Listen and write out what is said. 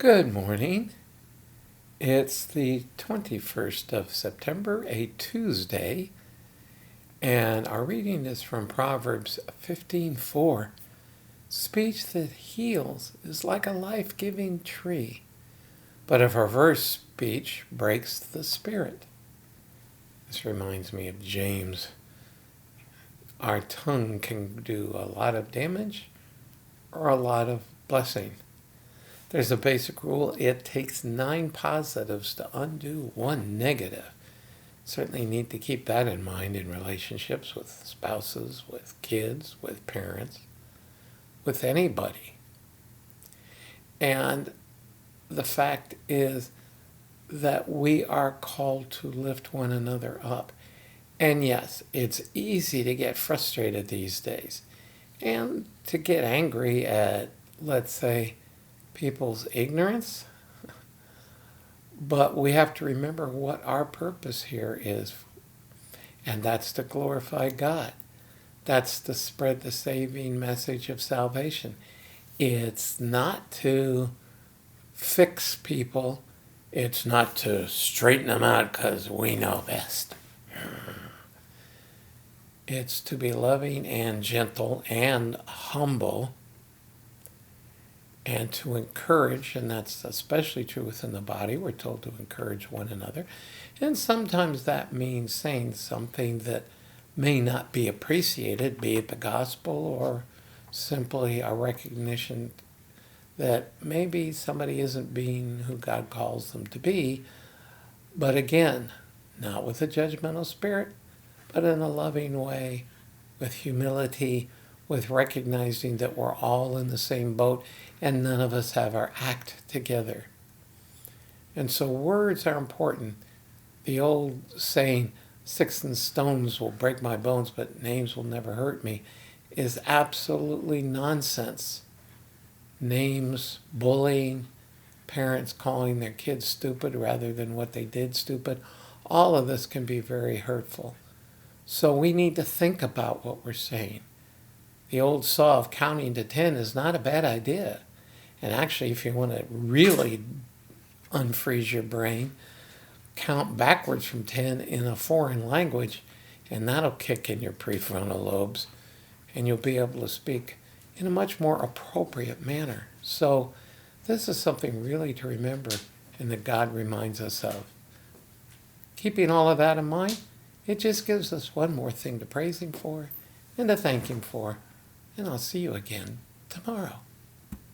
Good morning. It's the 21st of September, a Tuesday, and our reading is from Proverbs 15:4. Speech that heals is like a life-giving tree, but a perverse speech breaks the spirit. This reminds me of James. Our tongue can do a lot of damage or a lot of blessing. There's a basic rule. It takes 9 positives to undo 1 negative. Certainly need to keep that in mind in relationships with spouses, with kids, with parents, with anybody. And the fact is that we are called to lift one another up. And yes, it's easy to get frustrated these days and to get angry at, let's say, people's ignorance. But we have to remember what our purpose here is, and that's to glorify God. That's to spread the saving message of salvation. It's not to fix people. It's not to straighten them out because we know best. It's to be loving and gentle and humble, and to encourage, and that's especially true within the body. We're told to encourage one another. And sometimes that means saying something that may not be appreciated, be it the gospel or simply a recognition that maybe somebody isn't being who God calls them to be. But again, not with a judgmental spirit, but in a loving way, with humility, with recognizing that we're all in the same boat and none of us have our act together. And so words are important. The old saying, sticks and stones will break my bones, but names will never hurt me, is absolutely nonsense. Names, bullying, parents calling their kids stupid rather than what they did stupid, all of this can be very hurtful. So we need to think about what we're saying. The old saw of counting to 10 is not a bad idea. And actually, if you want to really unfreeze your brain, count backwards from 10 in a foreign language, and that'll kick in your prefrontal lobes, and you'll be able to speak in a much more appropriate manner. So this is something really to remember and that God reminds us of. Keeping all of that in mind, it just gives us one more thing to praise Him for and to thank Him for. And I'll see you again tomorrow.